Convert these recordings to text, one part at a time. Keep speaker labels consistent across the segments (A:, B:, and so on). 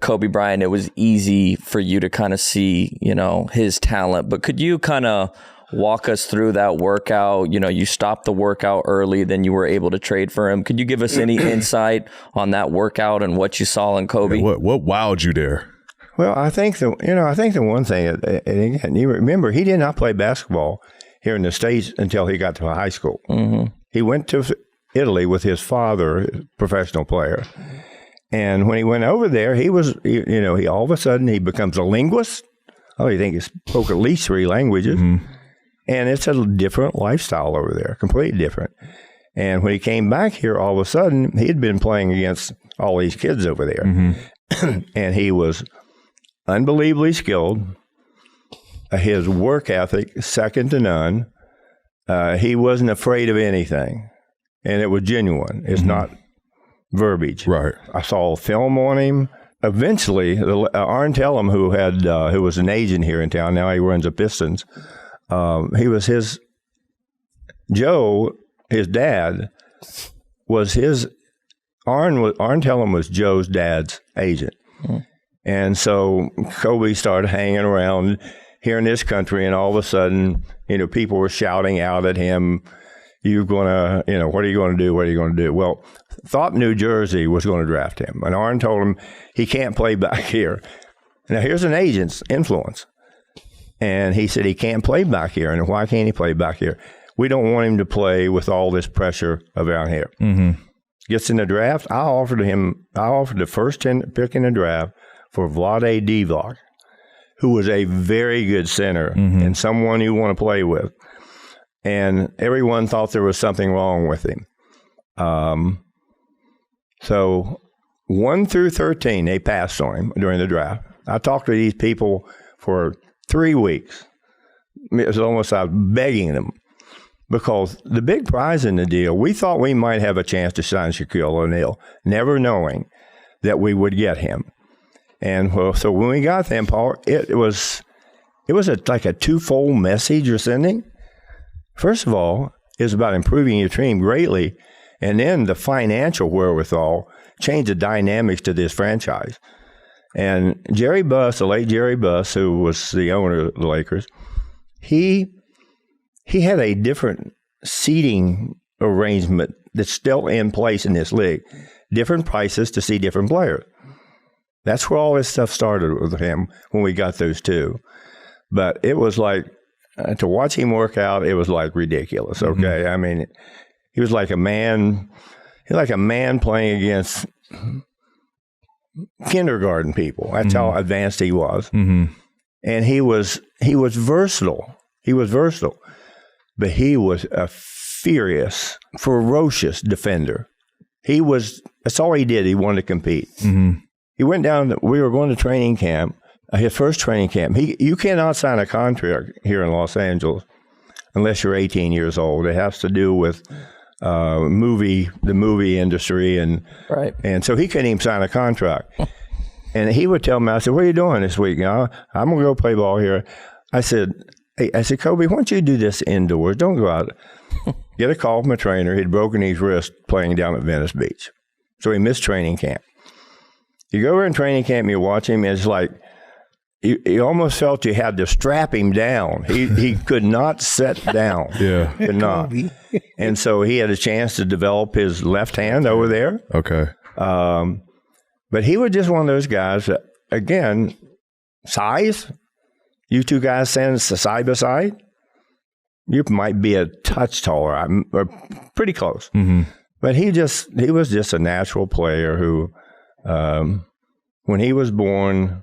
A: Kobe Bryant, it was easy for you to kind of see, his talent. But could you kind of walk us through that workout? You stopped the workout early, then you were able to trade for him. Could you give us any insight on that workout and what you saw in Kobe?
B: What wowed you there?
C: Well, I think the one thing, and again, you remember, he did not play basketball here in the States until he got to high school. Mm-hmm. He went to Italy with his father, professional player. And when he went over there, he was, he all of a sudden he becomes a linguist. Oh, you think he spoke at least 3 languages. Mm-hmm. And it's a different lifestyle over there, completely different. And when he came back here, all of a sudden, he had been playing against all these kids over there. Mm-hmm. And he was unbelievably skilled. His work ethic, second to none. He wasn't afraid of anything. And it was genuine. It's not verbiage.
B: Right.
C: I saw film on him. Eventually, Arn Tellem, who was an agent here in town, now he runs the Pistons. He was Joe, his dad, was Arn Tellem was Joe's dad's agent. Mm-hmm. And so Kobe started hanging around here in this country, and all of a sudden, people were shouting out at him, "You're gonna, what are you going to do? What are you going to do?" Well, thought New Jersey was going to draft him, and Arn told him he can't play back here. Now, here's an agent's influence. And he said he can't play back here. And why can't he play back here? We don't want him to play with all this pressure around here. Mm-hmm. Gets in the draft. I offered the first pick in the draft for Vlade Divac, who was a very good center and someone you want to play with. And everyone thought there was something wrong with him. So 1 through 13, they passed on him during the draft. I talked to these people for 3 weeks. It was almost I was begging them, because the big prize in the deal, we thought we might have a chance to sign Shaquille O'Neal, never knowing that we would get him. And so when we got them, Paul, it was like a twofold message you're sending. First of all, it's about improving your team greatly, and then the financial wherewithal changed the dynamics to this franchise. And Jerry Buss, the late Jerry Buss, who was the owner of the Lakers, he had a different seating arrangement that's still in place in this league. Different prices to see different players. That's where all this stuff started with him when we got those two. But it was like, to watch him work out, it was like ridiculous, okay? Mm-hmm. I mean, he was like a man playing against kindergarten people. That's how advanced he was. Mm-hmm. And he was versatile. He was versatile. But he was a furious, ferocious defender. That's all he did. He wanted to compete. Mm-hmm. He went down, we were going to training camp, his first training camp. You cannot sign a contract here in Los Angeles unless you're 18 years old. It has to do with the movie industry, and right. And so he couldn't even sign a contract. And he would tell me, I said, "What are you doing this week? I'm going to go play ball here." I said, "Kobe, why don't you do this indoors? Don't go out." Get a call from a trainer. He'd broken his wrist playing down at Venice Beach, so he missed training camp. You go over in training camp, you watch him, and it's like you almost felt you had to strap him down. He could not sit down.
B: Yeah.
C: Could not. And so he had a chance to develop his left hand over there.
B: Okay.
C: But he was just one of those guys that, again, size, you two guys standing side by side, you might be a touch taller, or pretty close. Mm-hmm. But he was just a natural player who, when he was born,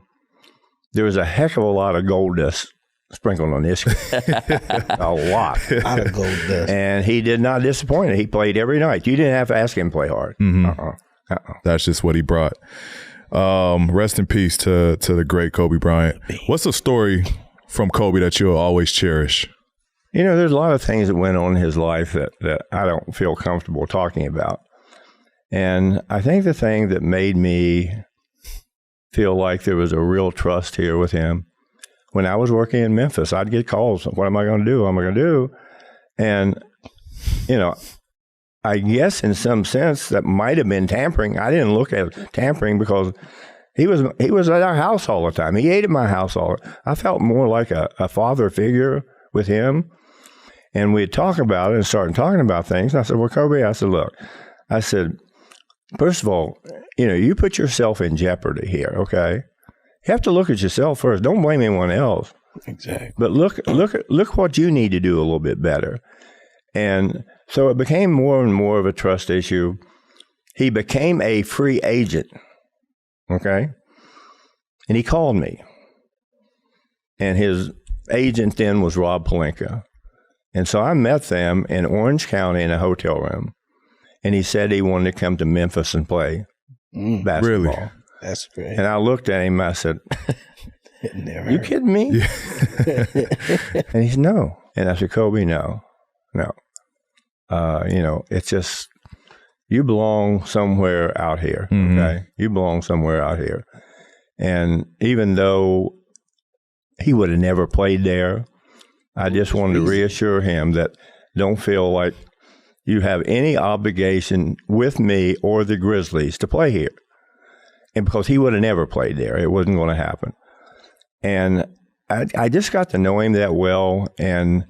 C: there was a heck of a lot of gold dust sprinkled on his a lot
D: of gold dust.
C: And he did not disappoint. He played every night. You didn't have to ask him to play hard. Mm-hmm.
B: That's just what he brought. Rest in peace to the great Kobe Bryant. What's a story from Kobe that you'll always cherish?
C: There's a lot of things that went on in his life that I don't feel comfortable talking about. And I think the thing that made me feel like there was a real trust here with him, when I was working in Memphis, I'd get calls. What am I going to do? What am I going to do? And, I guess in some sense that might have been tampering. I didn't look at tampering because He was at our house all the time. He ate at my house all the time. I felt more like a father figure with him. And we'd talk about it and started talking about things. And I said, well, Kobe, I said, look, I said, first of all, you put yourself in jeopardy here, okay? You have to look at yourself first. Don't blame anyone else.
D: Exactly.
C: But look what you need to do a little bit better. And so it became more and more of a trust issue. He became a free agent, okay? And he called me. And his agent then was Rob Pelinka. And so I met them in Orange County in a hotel room. And he said he wanted to come to Memphis and play basketball.
B: Really?
D: That's great.
C: And I looked at him and I said, you kidding me? Yeah. And he said, no. And I said, Kobe, no. It's just, you belong somewhere out here, okay? You belong somewhere out here. And even though he would have never played there, I just wanted to reassure him that don't feel like you have any obligation with me or the Grizzlies to play here. And because he would have never played there, it wasn't going to happen. And I just got to know him that well, and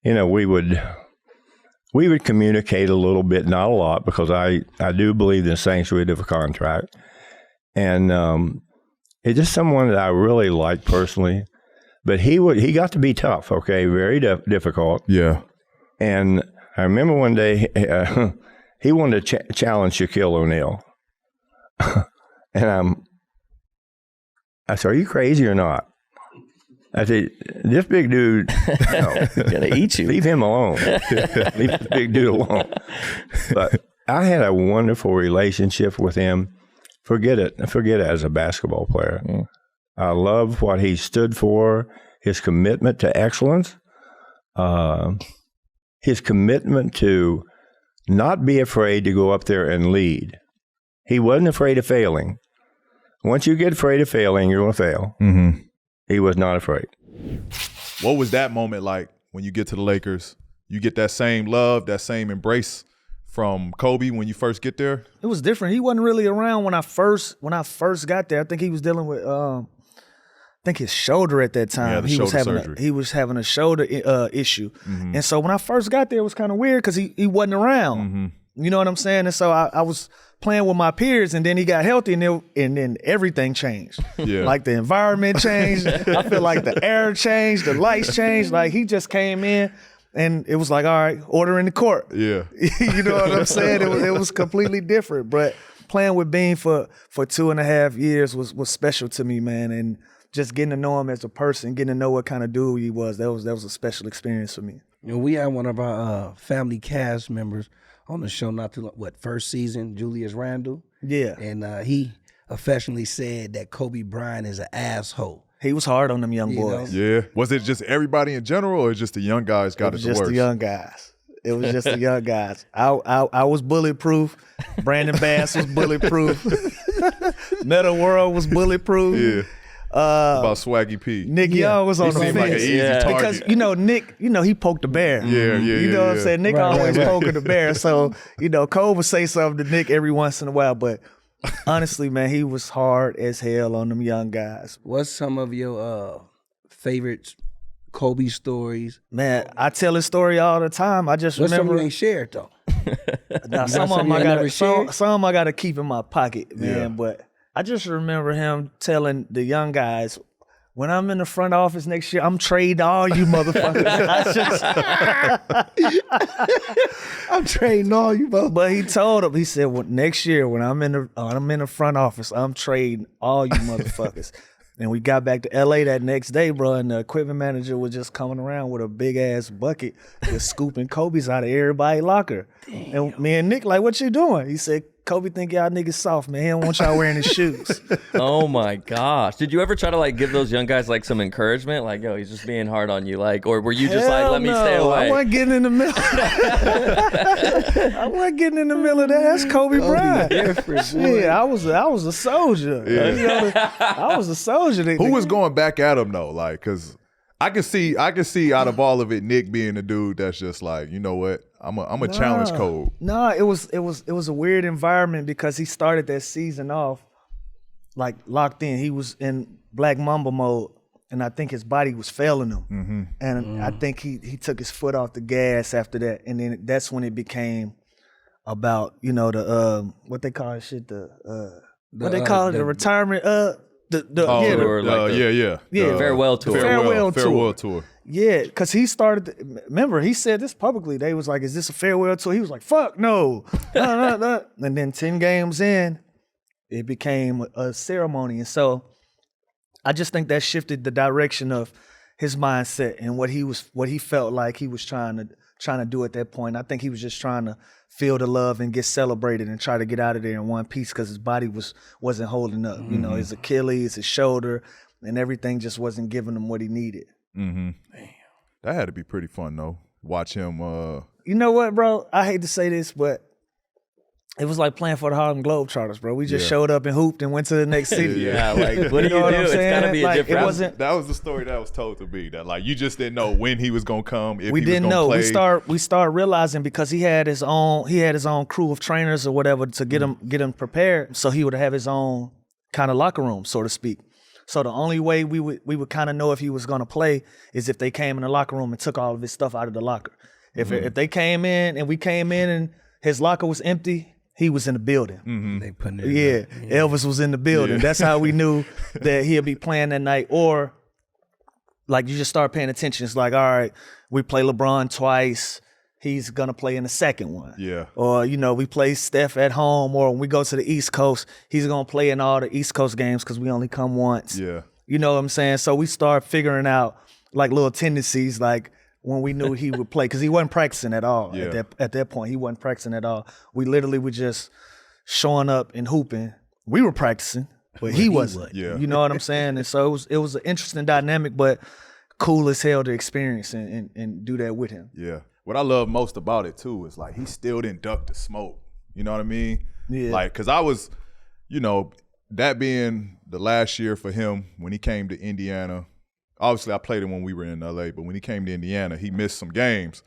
C: we would communicate a little bit, not a lot, because I do believe in the sanctity of a contract. And it's just someone that I really liked personally. But he got to be tough, okay, very difficult.
B: Yeah.
C: And I remember one day he wanted to challenge Shaquille O'Neal. And I said, are you crazy or not? I said, this big dude,
A: gonna eat you.
C: Leave him alone. Leave the big dude alone. But I had a wonderful relationship with him. Forget it as a basketball player. Mm. I love what he stood for, his commitment to excellence, his commitment to not be afraid to go up there and lead. He wasn't afraid of failing. Once you get afraid of failing, you're going to fail. Mm-hmm. He was not afraid.
B: What was that moment like when you get to the Lakers? You get that same love, that same embrace from Kobe when you first get there?
E: It was different. He wasn't really around when I first got there. I think he was dealing with his shoulder at that time.
B: Yeah, surgery.
E: He was having a shoulder issue. Mm-hmm. And so when I first got there, it was kind of weird because he wasn't around. Mm-hmm. You know what I'm saying? And so I was playing with my peers, and then he got healthy, and then everything changed. Yeah. Like the environment changed. I feel like the air changed, the lights changed. Like he just came in, and it was like, all right, order in the court.
B: Yeah.
E: You know what I'm saying? It was completely different. But playing with Bean for 2.5 years was special to me, man. And just getting to know him as a person, getting to know what kind of dude he was, that was a special experience for me.
D: We had one of our family cast members on the show not too long, first season, Julius Randle.
E: Yeah.
D: And he affectionately said that Kobe Bryant is an asshole.
E: He was hard on them young boys.
B: Yeah. Was it just everybody in general, or just the young guys got it the worst?
E: Just the young guys. It was just the young guys. I was bulletproof. Brandon Bass was bulletproof. Meta World was bulletproof.
B: Yeah. About Swaggy P.
E: Nick Young was on the fence.
B: Like an easy target.
E: Because, Nick, he poked the bear.
B: Yeah.
E: You know what I'm saying? Nick always poking the bear. So, Cole would say something to Nick every once in a while. But honestly, man, he was hard as hell on them young guys.
D: What's some of your favorite Kobe stories?
E: Man, I tell his story all the time. I just remember.
D: Some you ain't shared, though?
E: Now, some of them I got to keep in my pocket, man. Yeah. But I just remember him telling the young guys, when I'm in the front office next year, I'm trading all you motherfuckers.
D: I'm trading all you motherfuckers.
E: But he told him, he said, well, next year when I'm in the front office, I'm trading all you motherfuckers. And we got back to LA that next day, bro, and the equipment manager was just coming around with a big ass bucket, just scooping Kobe's out of everybody's locker. Damn. And me and Nick, like, what you doing? He said, Kobe think y'all niggas soft, man. He don't want y'all wearing his shoes.
A: Oh my gosh. Did you ever try to give those young guys some encouragement? Like, yo, he's just being hard on you. Or were you just let me stay away?
E: I wasn't getting in the middle. I wasn't getting in the middle of that. That's Kobe Bryant. Yeah, I was a soldier. Yeah. I was a soldier.
B: Who was going back at him though? Cause I can see out of all of it, Nick being the dude that's just like, you know what? I'm a challenge Kobe.
E: It was a weird environment because he started that season off like locked in. He was in Black Mamba mode, and I think his body was failing him. And I think he took his foot off the gas after that, and then that's when it became about the what they call it shit the retirement
A: farewell tour.
B: Farewell tour.
E: Yeah, because he started. Remember, he said this publicly. They was like, "Is this a farewell tour?" He was like, "Fuck no, no." And then 10 games in, it became a ceremony, and so I just think that shifted the direction of his mindset and what he felt like he was trying to do at that point. I think he was just trying to feel the love and get celebrated and try to get out of there in one piece because his body wasn't holding up. His Achilles, his shoulder, and everything just wasn't giving him what he needed.
B: That had to be pretty fun though. Watch him.
E: You know what, bro? I hate to say this, but it was like playing for the Harlem Globetrotters, bro. We just showed up and hooped and went to the next city.
A: Like what do you do? It's gotta be a different.
B: That was the story that was told to me. That like you just didn't know when he was gonna come. If
E: we
B: he
E: didn't
B: was gonna
E: know.
B: play.
E: We started realizing because he had his own crew of trainers or whatever to get him prepared. So he would have his own kind of locker room, so to speak. So the only way we would kind of know if he was gonna play is if they came in the locker room and took all of his stuff out of the locker. If they came in and we came in and his locker was empty, he was in the building.
D: They putting it
E: Elvis was in the building. That's how we knew that he'll be playing that night. Or like you just start paying attention. It's like, all right, we play LeBron twice. He's gonna play in the second one.
B: Yeah.
E: Or we play Steph at home. Or when we go to the East Coast, he's gonna play in all the East Coast games because we only come once.
B: Yeah.
E: You know what I'm saying? So we start figuring out like little tendencies, like when we knew he would play, because he wasn't practicing at all.
B: Yeah.
E: At that point, he wasn't practicing at all. We literally were just showing up and hooping. We were practicing, but he wasn't.
B: Yeah.
E: You know what I'm saying? And so it was an interesting dynamic, but cool as hell to experience and do that with him.
B: Yeah. What I love most about it too is like he still didn't duck the smoke. You know what I mean?
E: Yeah.
B: Like, cause I was, that being the last year for him when he came to Indiana. Obviously, I played him when we were in LA, but when he came to Indiana, he missed some games.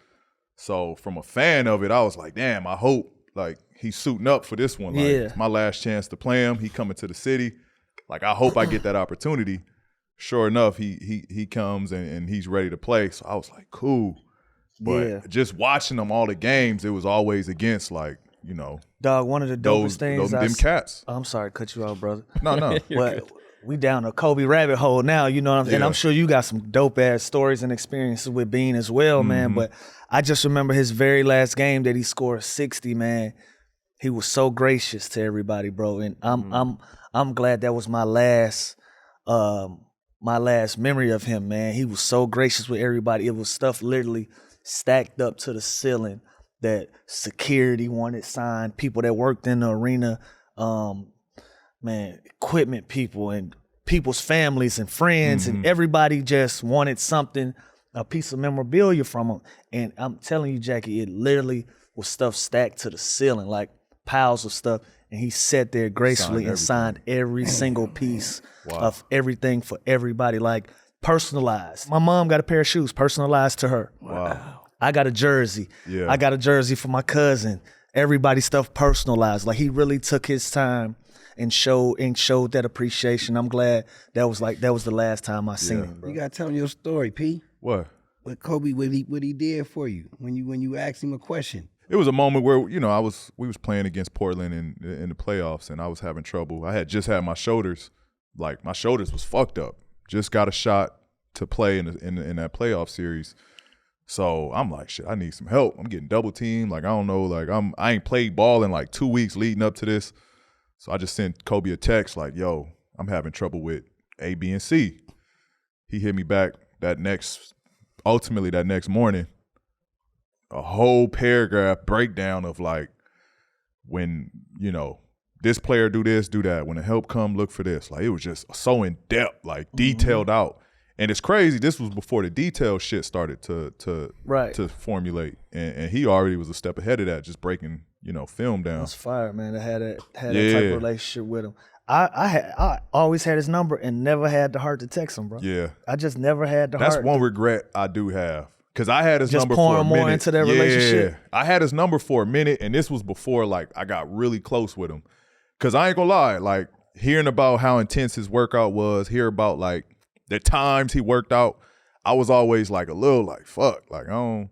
B: So from a fan of it, I was like, damn, I hope like he's suiting up for this one. Like, it's my last chance to play him. He coming to the city. Like, I hope I get that opportunity. Sure enough, he comes and he's ready to play. So I was like, cool. But just watching them all the games, it was always against like,
E: Dog, one of the dopest things.
B: Them cats.
E: I'm sorry to cut you off, brother.
B: No.
E: But we down a Kobe rabbit hole now, you know what I'm saying?
B: Yeah.
E: I'm sure you got some dope ass stories and experiences with Bean as well, man. But I just remember his very last game that he scored 60, man. He was so gracious to everybody, bro. And I'm glad that was my last memory of him, man. He was so gracious with everybody. It was stuff literally stacked up to the ceiling that security wanted signed, people that worked in the arena, equipment people and people's families and friends and everybody just wanted something, a piece of memorabilia from him. And I'm telling you, Jackie, it literally was stuff stacked to the ceiling, like piles of stuff. And he sat there gracefully and signed every single piece of everything for everybody, like personalized. My mom got a pair of shoes personalized to her.
B: Wow.
E: I got a jersey.
B: Yeah.
E: I got a jersey for my cousin. Everybody's stuff personalized. Like he really took his time and showed that appreciation. I'm glad that was the last time I seen him, bro.
D: You gotta tell him your story, P.
B: What?
D: With Kobe, what he did for you when you asked him a question.
B: It was a moment where we was playing against Portland in the playoffs, and I was having trouble. I had just had my shoulders was fucked up. Just got a shot to play in that playoff series. So I'm like, shit, I need some help. I'm getting double teamed. Like, I don't know. Like, I ain't played ball in like 2 weeks leading up to this. So I just sent Kobe a text like, yo, I'm having trouble with A, B, and C. He hit me back that next morning, a whole paragraph breakdown of like, when, this player do this, do that. When the help come, look for this. Like, it was just so in depth, like detailed out. And it's crazy. This was before the detail shit started to formulate, and he already was a step ahead of that, just breaking film down.
E: That's fire, man. I had that type of relationship with him. I always had his number and never had the heart to text him, bro.
B: Yeah,
E: I just never had the heart.
B: That's one regret I do have, because I had his
E: just
B: number for a minute.
E: pouring more into that relationship.
B: I had his number for a minute, and this was before like I got really close with him. Because I ain't gonna lie, like hearing about how intense his workout was, hear about like the times he worked out, I was always like a little like, fuck, like I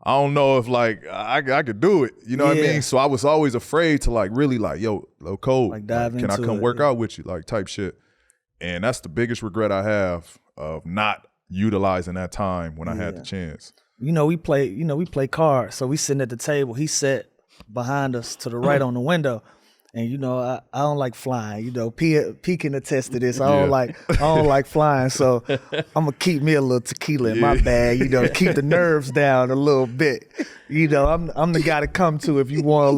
B: don't know if like I could do it. You know what I mean? So I was always afraid to like really like, yo, low code,
E: Like dive
B: can I
E: into
B: come
E: it,
B: work out with you? Like type shit. And that's the biggest regret I have of not utilizing that time when I had the chance.
E: We play cards. So we sitting at the table. He sat behind us to the right on the window. And I don't like flying. P can attest to this. I don't like flying. So I'm gonna keep me a little tequila in my bag. Keep the nerves down a little bit. I'm the guy to come to if you want a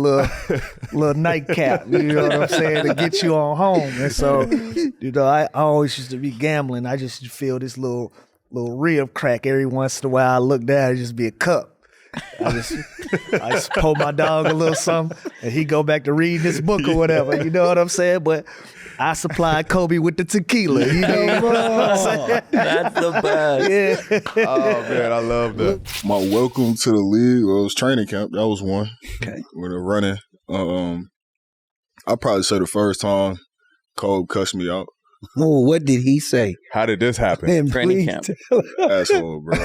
E: little nightcap. You know what I'm saying, to get you on home. And so, I always used to be gambling. I just feel this little rib crack every once in a while. I look down, it just be a cup. I just pull my dog a little something, and he go back to reading his book or whatever. You know what I'm saying? But I supplied Kobe with the tequila. You know what I'm saying?
A: That's the best.
E: Yeah.
B: Oh man, I love that.
F: My welcome to the league was training camp. That was one.
D: Okay.
F: When they're running. I'd probably say the first time Kobe cussed me out.
D: Oh, what did he say?
B: How did this happen?
D: Man,
A: Training
D: please
A: camp.
D: tell-
F: Asshole, bro.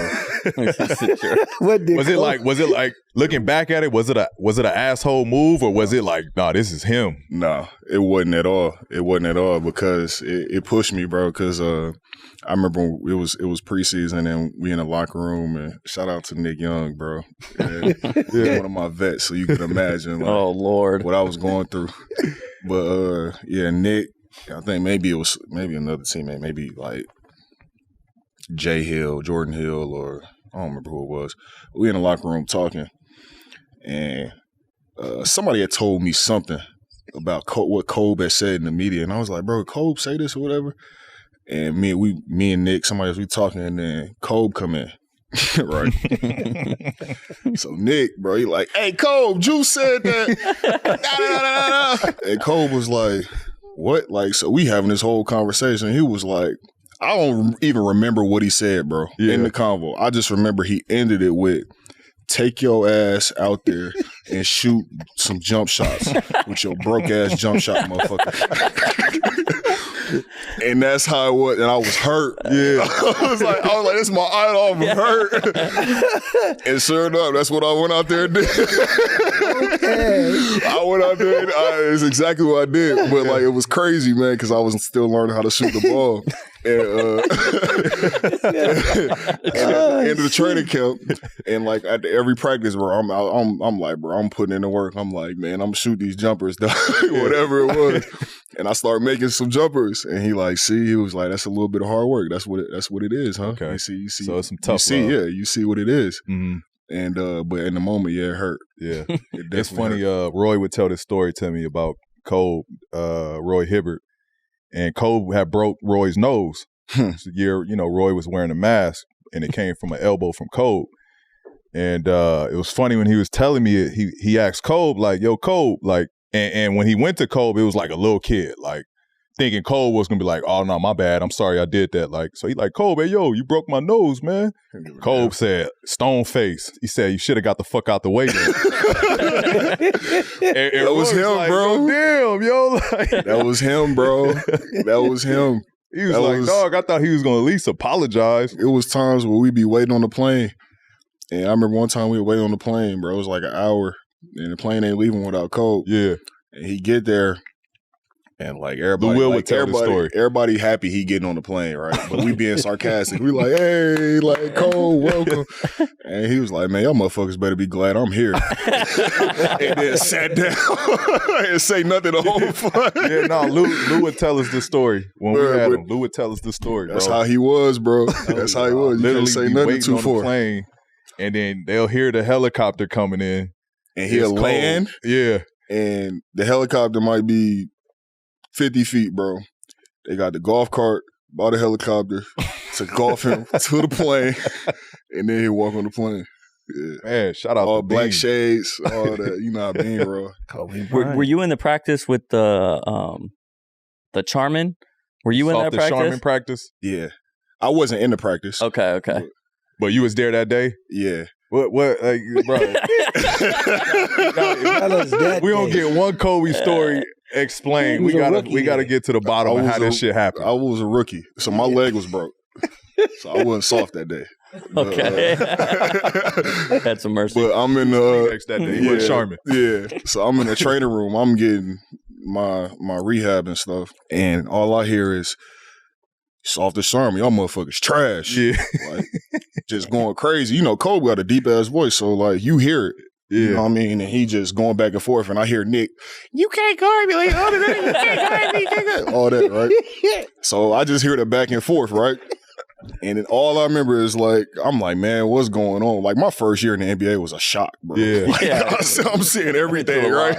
D: What did
B: Was it like looking back at it? Was it an asshole move, or was it like, nah, this is him?
F: Nah, it wasn't at all. It wasn't at all because it pushed me, bro. Because I remember it was preseason and we in the locker room, and shout out to Nick Young, bro. And he's one of my vets, so you can imagine like,
A: Oh Lord.
F: what I was going through. But Nick. I think maybe another teammate, maybe like Jay Hill, Jordan Hill, or I don't remember who it was. We in the locker room talking, and somebody had told me something about what Kobe had said in the media, and I was like, "Bro, Kobe say this or whatever?" And me and Nick, somebody else, we talking, and then Kobe come in, right? So Nick, bro, he like, "Hey, Kobe, Juice said that," and Kobe was like, what? Like, so we having this whole conversation. He was like, I don't even remember what he said, bro, in the convo. I just remember he ended it with, take your ass out there and shoot some jump shots with your broke ass jump shot, motherfucker. And that's how it was. And I was hurt. Yeah. I was like, this is my idol. I'm hurt. And sure enough, that's what I went out there and did. I went out there and it's exactly what I did. But like, it was crazy, man, because I was still learning how to shoot the ball. And at the end of the training camp, and like at every practice, bro, I'm like, bro, I'm putting in the work. I'm like, man, I'm gonna shoot these jumpers, whatever it was. And I started making some jumpers, and he was like, that's a little bit of hard work. That's what it is, huh?
B: Okay.
F: You see.
B: So it's some tough
F: love.
B: you
F: see what it is.
B: Mm-hmm.
F: And but in the moment, it hurt.
B: Yeah,
F: It's
B: funny. Roy would tell this story to me about Kobe, Roy Hibbert. And Kobe had broke Roy's nose. It's the year, Roy was wearing a mask, and it came from an elbow from Kobe. And it was funny when he was telling me it, he asked Kobe, like, yo, Kobe, like, and when he went to Kobe, it was like a little kid, like, thinking Kobe was gonna be like, oh no, my bad, I'm sorry I did that. Like, so he like, Kobe, hey, yo, you broke my nose, man. Kobe said, stone face. He said, you should have got the fuck out the way then. and
F: that was him,
B: like,
F: bro.
B: Damn, yo. Like,
F: that was him, bro. That was him.
B: He was like, dog, I thought he was gonna at least apologize.
F: It was times where we'd be waiting on the plane. And I remember one time we were waiting on the plane, bro. It was like an hour. And the plane ain't leaving without Kobe.
B: Yeah.
F: And he get there. And like everybody,
B: would tell the story.
F: Everybody happy he getting on the plane, right? But we being sarcastic. We like, hey, like Cole, welcome. And he was like, man, y'all motherfuckers better be glad I'm here. And then sat down and say nothing the whole flight.
B: Yeah, no, Lou would tell us the story when we had him. Lou would tell us the story, bro.
F: That's how he was, bro. That's how he was. You
B: Literally
F: can't say nothing too
B: on
F: far.
B: the plane, and then they'll hear the helicopter coming in,
F: and he'll land.
B: Yeah,
F: and the helicopter might be 50 feet, bro. They got the golf cart by the helicopter to golf him to the plane, and then he'll walk on the plane. Yeah.
B: Man, shout out
F: all
B: to
F: black
B: Bean.
F: shades, all that. You know how Bean roll.
A: Were you in the practice with the Charmin? Were you in that practice?
B: Charmin practice?
F: Yeah, I wasn't in the practice.
A: Okay.
B: But you was there that day?
F: Yeah.
B: What, like, bro? We don't get one Kobe story Explain.
D: He
B: We
D: was a
B: gotta
D: rookie.
B: get to the bottom of how this shit happened.
F: I was a rookie, so my leg was broke. So I wasn't soft that day.
A: Okay. That's a mercy.
F: But I'm in
B: Next that day. He was Charmin.
F: Yeah. So I'm in the training room. I'm getting my rehab and stuff. And all I hear is, soft as Charmin, y'all motherfuckers trash.
B: Yeah.
F: Like, just going crazy. You know, Kobe got a deep ass voice, so like you hear it. You know what I mean? And he just going back and forth. And I hear Nick, you can't guard me. Like, you can't guard me. You can't guard me. All that, right? So I just hear the back and forth, right? And then all I remember is like, I'm like, man, what's going on? Like my first year in the NBA was a shock, bro.
B: Yeah.
F: Like, I'm seeing everything, right?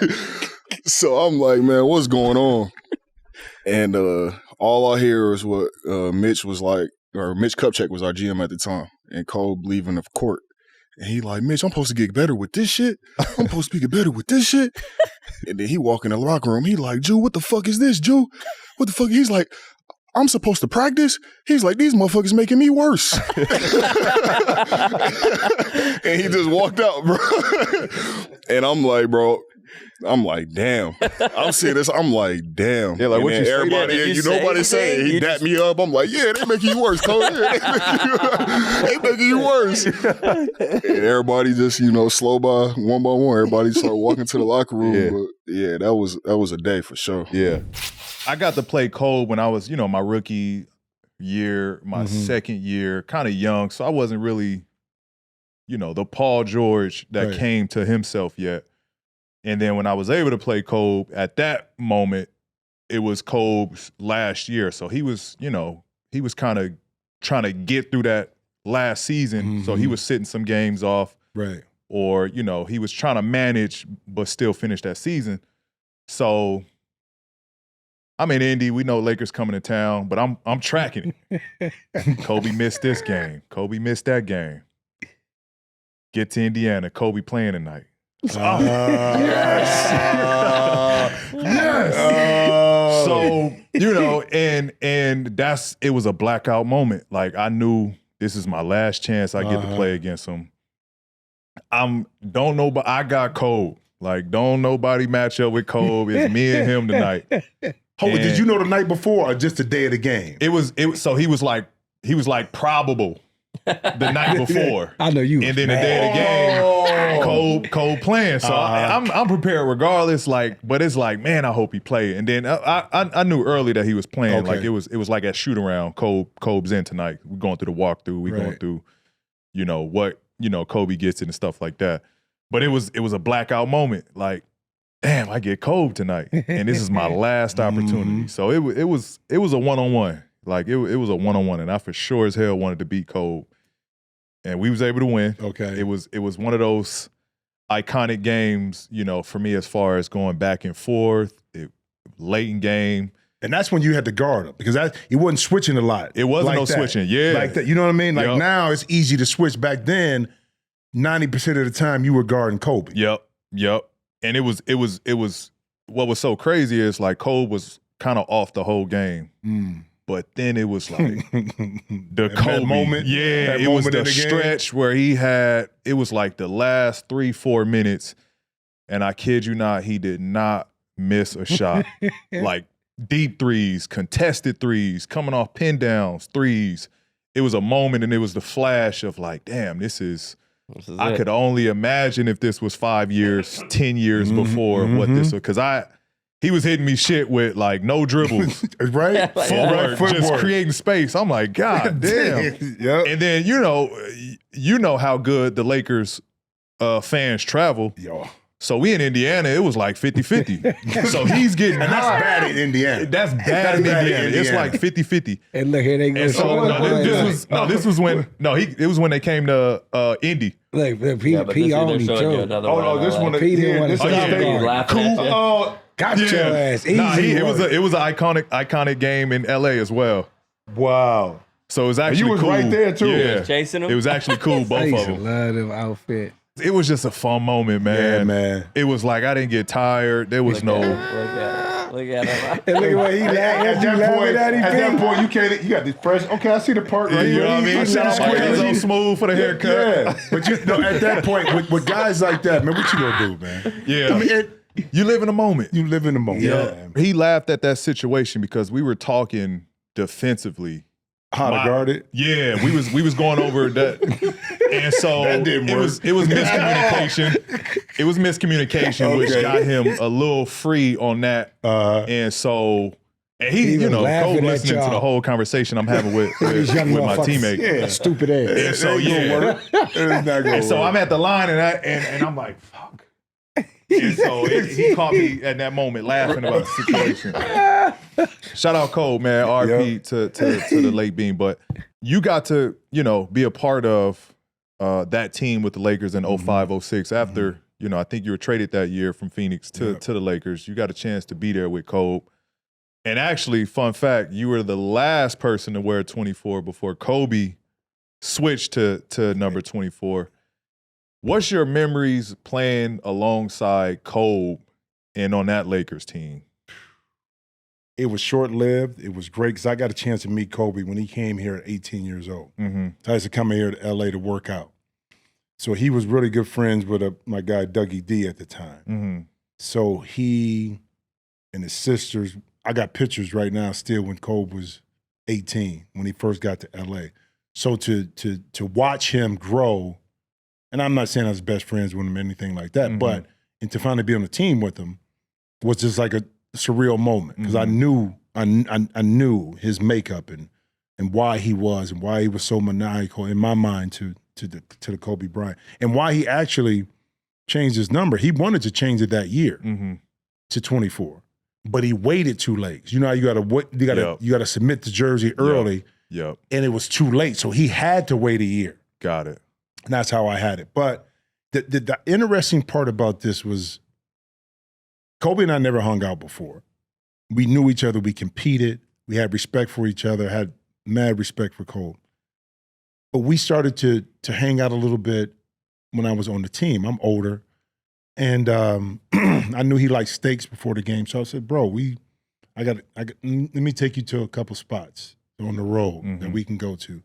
F: So I'm like, man, what's going on? And all I hear is what Mitch was like, or Mitch Kupchak was our GM at the time, and Cole leaving the court. And he like, Mitch, I'm supposed to get better with this shit. I'm supposed to get better with this shit. And then he walk in the locker room. He like, Jew, what the fuck is this, Jew? What the fuck? He's like, I'm supposed to practice? He's like, these motherfuckers making me worse. And he just walked out, bro. And I'm like, bro, damn. I'm seeing this. I'm like, damn.
B: Yeah, like,
F: and
B: what
F: then
B: you say?
F: everybody,
A: Yeah, did you
F: nobody
A: say
F: saying. He
A: anything?
F: dapped me up. I'm like, yeah, they making you worse, Cole. Yeah, they making you worse. And everybody just, slow by one. Everybody started walking to the locker room.
B: Yeah.
F: But yeah, that was a day for sure.
B: Yeah. I got to play Cole when I was, my rookie year, my second year, kind of young. So I wasn't really, the Paul George that came to himself yet. And then when I was able to play Kobe at that moment, it was Kobe's last year. So he was, he was kind of trying to get through that last season. So he was sitting some games off.
G: Right.
B: Or, he was trying to manage but still finish that season. So I'm in Indy. We know Lakers coming to town, but I'm tracking it. Kobe missed this game. Kobe missed that game. Get to Indiana. Kobe playing tonight. Yes. So, and it was a blackout moment. Like I knew this is my last chance I get to play against him. I got Kobe. Like, don't nobody match up with Kobe. It's me and him tonight.
G: Did you know the night before or just the day of the game?
B: So he was like probable the night before.
D: I know you.
B: And then the day of the game, Cole playing. So I'm prepared regardless. But it's like, man, I hope he played. And then I knew early that he was playing.
G: Okay.
B: Like it was like at shoot around. Kobe's in tonight. We're going through the walkthrough. We're going through, what Kobe gets and stuff like that. But it was a blackout moment. Like, damn, I get Kobe tonight, and this is my last opportunity. So it was a one-on-one. Like it was a one-on-one, and I for sure as hell wanted to beat Kobe, and we was able to win.
G: Okay.
B: It was one of those iconic games, for me as far as going back and forth, late in game.
G: And that's when you had to guard him because he wasn't switching a lot.
B: It wasn't
G: like
B: no switching, yeah.
G: Like that, you know what I mean? Like
B: Yep.
G: now it's easy to switch. Back then, 90% of the time you were guarding Kobe.
B: Yep. And it was what was so crazy is like Kobe was kind of off the whole game. But then it was like the Kobe
G: moment.
B: Yeah,
G: That
B: it was
G: moment
B: the
G: in the game.
B: stretch where it was like the last 3-4 minutes, and I kid you not, he did not miss a shot. Like deep threes, contested threes, coming off pin downs, threes. It was a moment, and it was the flash of like, damn, this is I could only imagine if this was 5 years, 10 years before what this was. Because he was hitting me shit with like no dribbles.
G: Right?
B: Footwork, just creating space. I'm like, God damn.
G: Yep.
B: And then, you know how good the Lakers fans travel.
G: Yo.
B: So we in Indiana, it was like 50-50. So he's getting
G: And that's bad in Indiana.
B: That's bad in Indiana. It's like 50-50.
D: And look, here they go.
B: And so it was when they came to Indy.
D: Look, P on me, too.
G: This one.
D: P didn't want to
G: this
D: stop
G: is
D: guard.
G: cool.
D: Got your ass. Easy
B: It was
D: work.
B: an iconic game in LA as well.
G: Wow.
B: So it was actually
G: you was
B: cool.
G: right there, too.
B: Yeah.
A: Chasing him?
B: It was actually cool,
D: I
B: both
D: used
B: of
D: to
B: them.
D: love them outfit.
B: It was just a fun moment, man.
G: Yeah, man.
B: It was like I didn't get tired. There was
A: Look at him.
D: And look at what he
G: At that point, you can't. You got this fresh. Okay, I see the part right
B: You
G: here.
B: know what I mean?
G: I see the
B: Like,
G: square.
B: so smooth for the haircut.
G: Yeah, but at that point, with guys like that, man, what you gonna do, man?
B: Yeah.
G: I mean,
B: You live in the moment.
G: You live in the moment. Yeah.
B: He laughed at that situation because we were talking defensively.
G: How to guard it?
B: Yeah, we was going over that, and so
G: That didn't
B: it
G: work.
B: was miscommunication. It was miscommunication, which
G: Okay.
B: got him a little free on that, and so. And he
H: was
B: Cole
H: laughing at
B: listening to
H: y'all.
B: the whole conversation I'm having with
H: These young
B: my
H: motherfuckers.
B: teammate.
G: Yeah.
H: Stupid ass.
B: And so
G: It ain't gonna work. It's not gonna
B: And so
G: work.
B: I'm at the line and I'm like, fuck. And so he caught me at that moment laughing about the situation. Shout out Cole, man. RP to the late beam. But you got to, be a part of that team with the Lakers in 05, 06. After, I think you were traded that year from Phoenix to the Lakers. You got a chance to be there with Cole. And actually, fun fact, you were the last person to wear 24 before Kobe switched to number 24. What's your memories playing alongside Kobe and on that Lakers team?
G: It was short-lived. It was great because I got a chance to meet Kobe when he came here at 18 years old.
B: Mm-hmm.
G: So I used to come here to L.A. to work out. So he was really good friends with my guy Dougie D at the time.
B: Mm-hmm.
G: So he and his sisters, I got pictures right now still when Kobe was 18, when he first got to L.A. So to watch him grow, and I'm not saying I was best friends with him or anything like that, but and to finally be on the team with him was just like a surreal moment because I knew knew his makeup and why he was and why he was so maniacal in my mind to the Kobe Bryant and why he actually changed his number. He wanted to change it that year to 24, but he waited too late. You know how you gotta submit the jersey early,
B: Yep.
G: and it was too late, so he had to wait a year.
B: Got it.
G: And that's how I had it. But the interesting part about this was Kobe and I never hung out before. We knew each other. We competed. We had respect for each other, had mad respect for Kobe. But we started to hang out a little bit when I was on the team. I'm older. And I knew he liked steaks before the game. So I said, bro, let me take you to a couple spots on the road that we can go to.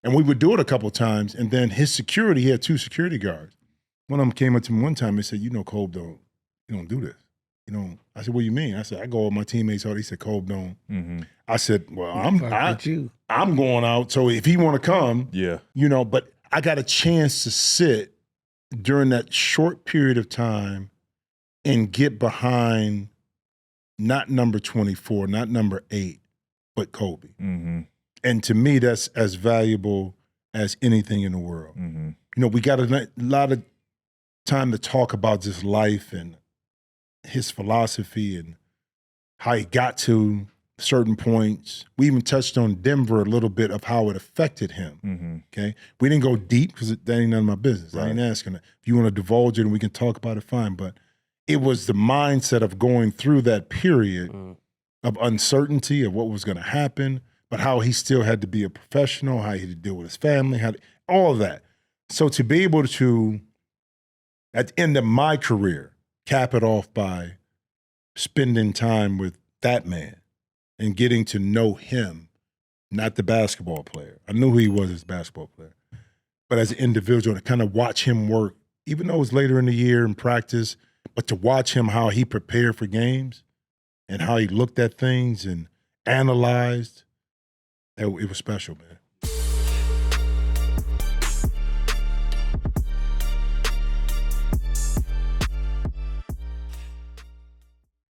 G: And we would do it a couple times. And then his security, he had 2 security guards. One of them came up to me one time and said, Kobe don't do this. I said, what do you mean? I said, I go with my teammates out. He said, Kobe don't. I said, well, I'm going out. So if he want to come, but I got a chance to sit during that short period of time and get behind not number 24, not number 8, but Kobe. And to me, that's as valuable as anything in the world. We got a lot of time to talk about just life and his philosophy and how he got to certain points. We even touched on Denver a little bit of how it affected him. Okay, we didn't go deep because that ain't none of my business. I ain't asking it. If you want to divulge it and we can talk about it, fine. But it was the mindset of going through that period of uncertainty of what was going to happen, but how he still had to be a professional, how he had to deal with his family, all of that. So to be able to, at the end of my career, cap it off by spending time with that man and getting to know him, not the basketball player. I knew who he was as a basketball player, but as an individual, to kind of watch him work, even though it was later in the year in practice, but to watch him, how he prepared for games and how he looked at things and analyzed, it was special, man.